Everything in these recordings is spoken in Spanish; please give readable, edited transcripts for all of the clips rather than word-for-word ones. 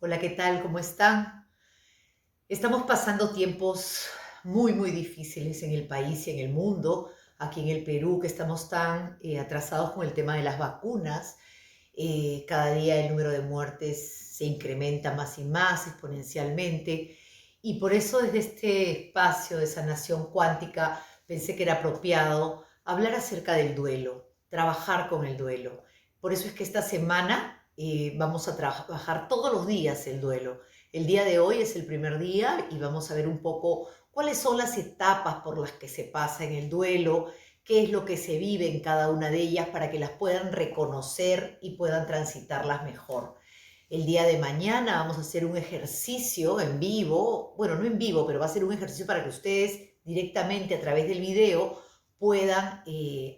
Hola, ¿qué tal? ¿Cómo están? Estamos pasando tiempos muy difíciles en el país y en el mundo. Aquí en el Perú, que estamos tan atrasados con el tema de las vacunas, cada día el número de muertes se incrementa más y más exponencialmente. Y por eso desde este espacio de sanación cuántica pensé que era apropiado hablar acerca del duelo, trabajar con el duelo. Por eso es que esta semana vamos a trabajar todos los días el duelo. El día de hoy es el primer día y vamos a ver un poco cuáles son las etapas por las que se pasa en el duelo, qué es lo que se vive en cada una de ellas para que las puedan reconocer y puedan transitarlas mejor. El día de mañana vamos a hacer un ejercicio en vivo, bueno, no en vivo, pero va a ser un ejercicio para que ustedes directamente a través del video puedan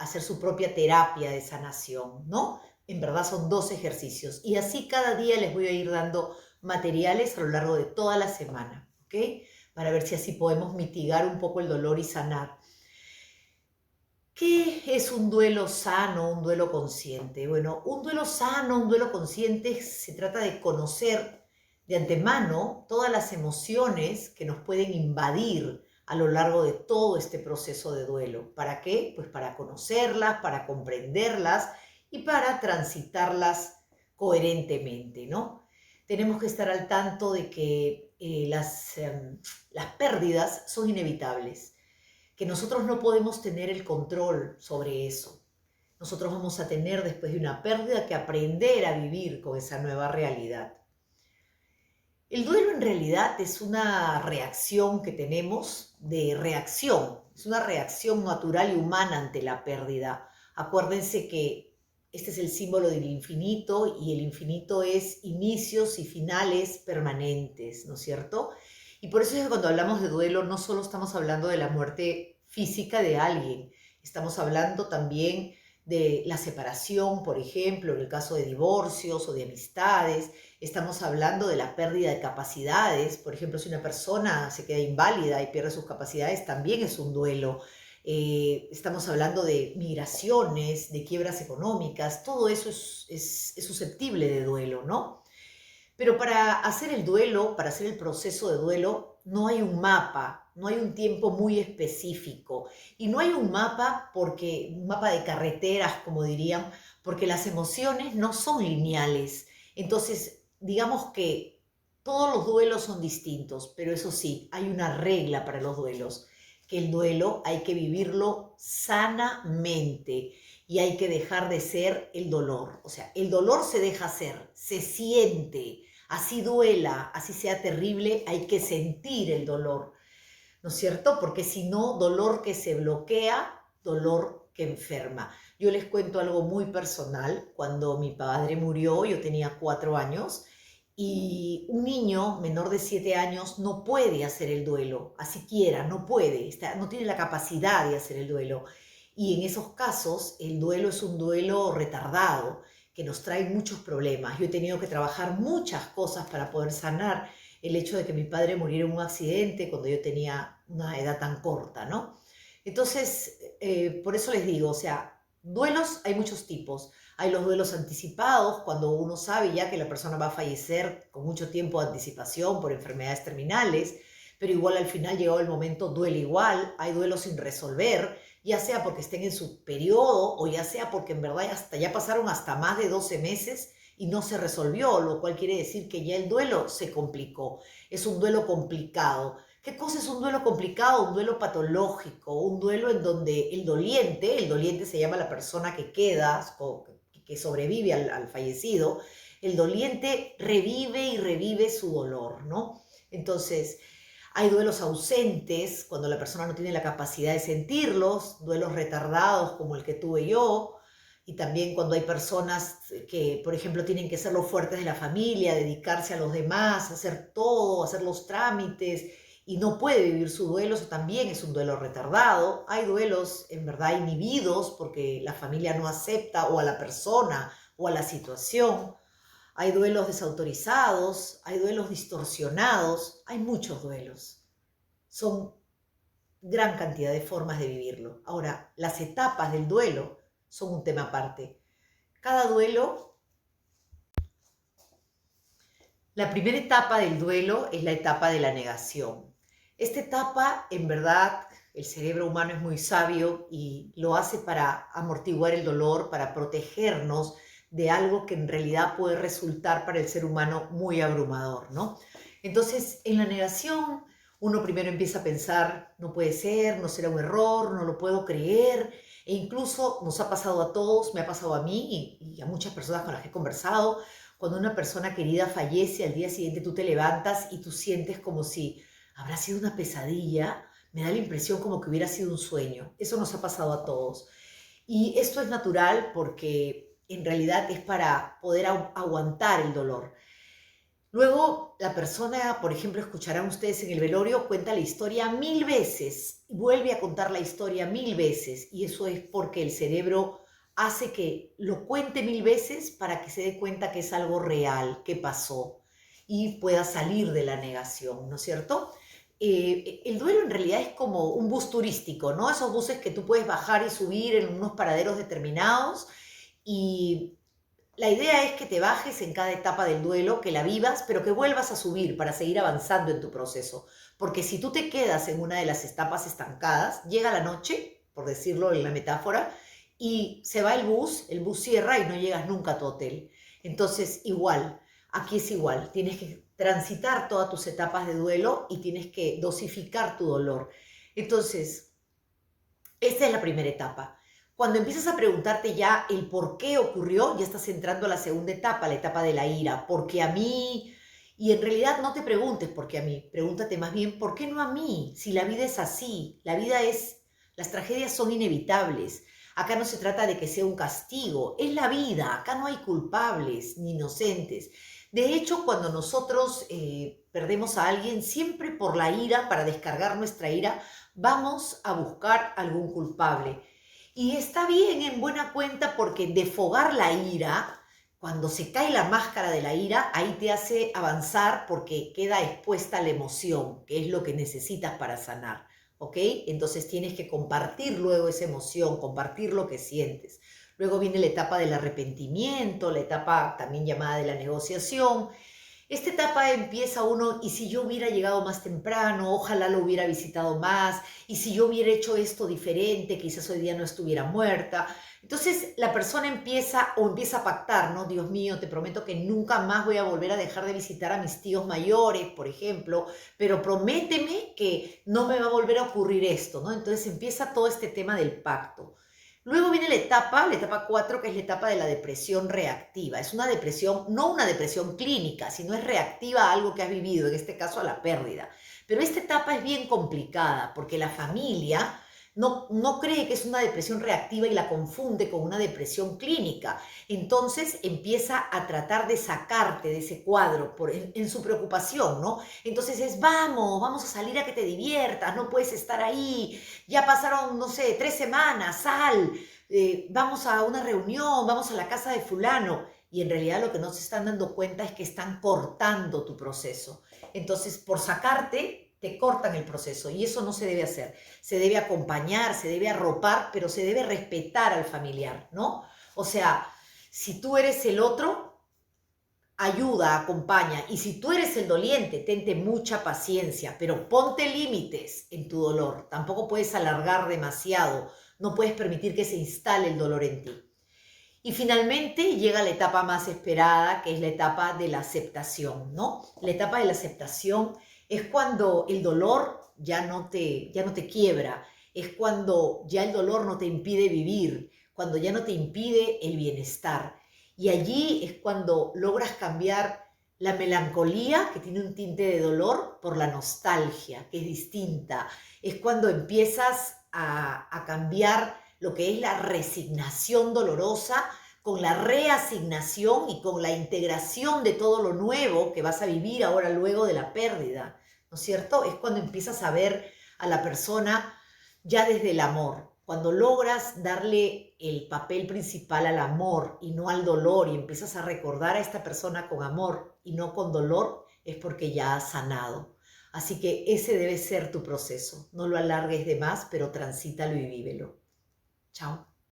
hacer su propia terapia de sanación, ¿no? En verdad son 2 ejercicios y así cada día les voy a ir dando materiales a lo largo de toda la semana, ¿ok? Para ver si así podemos mitigar un poco el dolor y sanar. ¿Qué es un duelo sano, un duelo consciente? Bueno, un duelo sano, un duelo consciente se trata de conocer de antemano todas las emociones que nos pueden invadir a lo largo de todo este proceso de duelo. ¿Para qué? Pues para conocerlas, para comprenderlas y para transitarlas coherentemente, ¿no? Tenemos que estar al tanto de que las pérdidas son inevitables, que nosotros no podemos tener el control sobre eso. Nosotros vamos a tener después de una pérdida que aprender a vivir con esa nueva realidad. El duelo en realidad es una reacción que tenemos de reacción, es una reacción natural y humana ante la pérdida. Acuérdense que este es el símbolo del infinito y el infinito es inicios y finales permanentes, ¿no es cierto? Y por eso es que cuando hablamos de duelo no solo estamos hablando de la muerte física de alguien, estamos hablando también de la separación, por ejemplo, en el caso de divorcios o de amistades. Estamos hablando de la pérdida de capacidades. Por ejemplo, si una persona se queda inválida y pierde sus capacidades, también es un duelo. Estamos hablando de migraciones, de quiebras económicas. Todo eso es susceptible de duelo, ¿no? Pero para hacer el duelo, para hacer el proceso de duelo, no hay un mapa, no hay un tiempo muy específico. Y no hay un mapa porque, un mapa de carreteras, como dirían, porque las emociones no son lineales. Entonces, digamos que todos los duelos son distintos, pero eso sí, hay una regla para los duelos, que el duelo hay que vivirlo sanamente y hay que dejar de ser el dolor. O sea, el dolor se deja ser, se siente, así duela, así sea terrible, hay que sentir el dolor, ¿no es cierto? Porque si no, dolor que se bloquea, dolor que enferma. Yo les cuento algo muy personal. Cuando mi padre murió, yo tenía 4 años y un niño menor de 7 años no puede hacer el duelo, así quiera, no puede, no tiene la capacidad de hacer el duelo. Y en esos casos, el duelo es un duelo retardado que nos trae muchos problemas. Yo he tenido que trabajar muchas cosas para poder sanar el hecho de que mi padre muriera en un accidente cuando yo tenía una edad tan corta, ¿no? Entonces, por eso les digo, o sea, duelos hay muchos tipos. Hay los duelos anticipados, cuando uno sabe ya que la persona va a fallecer con mucho tiempo de anticipación por enfermedades terminales, pero igual al final llegado el momento duele igual. Hay duelos sin resolver, ya sea porque estén en su periodo o ya sea porque en verdad hasta ya pasaron hasta más de 12 meses y no se resolvió, lo cual quiere decir que ya el duelo se complicó. Es un duelo complicado. ¿Qué cosa es un duelo complicado? Un duelo patológico, un duelo en donde el doliente se llama la persona que queda, que sobrevive al fallecido, el doliente revive y revive su dolor, ¿no? Entonces, hay duelos ausentes, cuando la persona no tiene la capacidad de sentirlos, duelos retardados como el que tuve yo, y también cuando hay personas que, por ejemplo, tienen que ser los fuertes de la familia, dedicarse a los demás, hacer todo, hacer los trámites, y no puede vivir su duelo, eso también es un duelo retardado. Hay duelos en verdad inhibidos porque la familia no acepta o a la persona o a la situación. Hay duelos desautorizados, hay duelos distorsionados, hay muchos duelos. Son gran cantidad de formas de vivirlo. Ahora, las etapas del duelo son un tema aparte. Cada duelo La primera etapa del duelo es la etapa de la negación. Esta etapa, en verdad, el cerebro humano es muy sabio y lo hace para amortiguar el dolor, para protegernos de algo que en realidad puede resultar para el ser humano muy abrumador, ¿no? Entonces, en la negación, uno primero empieza a pensar, no puede ser, no será un error, no lo puedo creer, e incluso nos ha pasado a todos, me ha pasado a mí y a muchas personas con las que he conversado. Cuando una persona querida fallece, al día siguiente tú te levantas y tú sientes como si habrá sido una pesadilla. Me da la impresión como que hubiera sido un sueño. Eso nos ha pasado a todos. Y esto es natural porque en realidad es para poder aguantar el dolor. Luego, la persona, por ejemplo, escucharán ustedes en el velorio, cuenta la historia 1000 veces, vuelve a contar la historia 1000 veces, y eso es porque el cerebro hace que lo cuente 1000 veces para que se dé cuenta que es algo real, que pasó, y pueda salir de la negación, ¿no es cierto? El duelo en realidad es como un bus turístico, ¿no? Esos buses que tú puedes bajar y subir en unos paraderos determinados, y la idea es que te bajes en cada etapa del duelo, que la vivas, pero que vuelvas a subir para seguir avanzando en tu proceso. Porque si tú te quedas en una de las etapas estancadas, llega la noche, por decirlo en la metáfora, y se va el bus cierra y no llegas nunca a tu hotel. Entonces, igual, aquí es igual, tienes que transitar todas tus etapas de duelo y tienes que dosificar tu dolor. Entonces, esta es la primera etapa. Cuando empiezas a preguntarte ya el por qué ocurrió, ya estás entrando a la segunda etapa, la etapa de la ira. ¿Por qué a mí? Y en realidad no te preguntes por qué a mí, pregúntate más bien por qué no a mí, si la vida es así, las tragedias son inevitables. Acá no se trata de que sea un castigo, es la vida, acá no hay culpables ni inocentes. De hecho, cuando nosotros perdemos a alguien, siempre por la ira, para descargar nuestra ira, vamos a buscar algún culpable. Y está bien, en buena cuenta, porque defogar la ira, cuando se cae la máscara de la ira, ahí te hace avanzar porque queda expuesta la emoción, que es lo que necesitas para sanar, ¿ok? Entonces tienes que compartir luego esa emoción, compartir lo que sientes. Luego viene la etapa del arrepentimiento, la etapa también llamada de la negociación. Esta etapa empieza uno, y si yo hubiera llegado más temprano, ojalá lo hubiera visitado más, y si yo hubiera hecho esto diferente, quizás hoy día no estuviera muerta. Entonces la persona empieza a pactar, ¿no? Dios mío, te prometo que nunca más voy a volver a dejar de visitar a mis tíos mayores, por ejemplo, pero prométeme que no me va a volver a ocurrir esto, ¿no? Entonces empieza todo este tema del pacto. Luego viene la etapa 4, que es la etapa de la depresión reactiva. Es una depresión, no una depresión clínica, sino es reactiva a algo que has vivido, en este caso a la pérdida. Pero esta etapa es bien complicada porque la familia no cree que es una depresión reactiva y la confunde con una depresión clínica. Entonces empieza a tratar de sacarte de ese cuadro en su preocupación, ¿no? Entonces vamos a salir a que te diviertas, no puedes estar ahí, ya pasaron, no sé, 3 semanas, vamos a una reunión, vamos a la casa de fulano. Y en realidad lo que no se están dando cuenta es que están cortando tu proceso. Entonces, por sacarte, te cortan el proceso y eso no se debe hacer. Se debe acompañar, se debe arropar, pero se debe respetar al familiar, ¿no? O sea, si tú eres el otro, ayuda, acompaña. Y si tú eres el doliente, tente mucha paciencia, pero ponte límites en tu dolor. Tampoco puedes alargar demasiado, no puedes permitir que se instale el dolor en ti. Y finalmente llega la etapa más esperada, que es la etapa de la aceptación, ¿no? La etapa de la aceptación es cuando el dolor ya no te quiebra, es cuando ya el dolor no te impide vivir, cuando ya no te impide el bienestar. Y allí es cuando logras cambiar la melancolía, que tiene un tinte de dolor, por la nostalgia, que es distinta. Es cuando empiezas a cambiar lo que es la resignación dolorosa con la reasignación y con la integración de todo lo nuevo que vas a vivir ahora luego de la pérdida, ¿no es cierto? Es cuando empiezas a ver a la persona ya desde el amor, cuando logras darle el papel principal al amor y no al dolor y empiezas a recordar a esta persona con amor y no con dolor, es porque ya has sanado. Así que ese debe ser tu proceso. No lo alargues de más, pero transítalo y vívelo. Chao.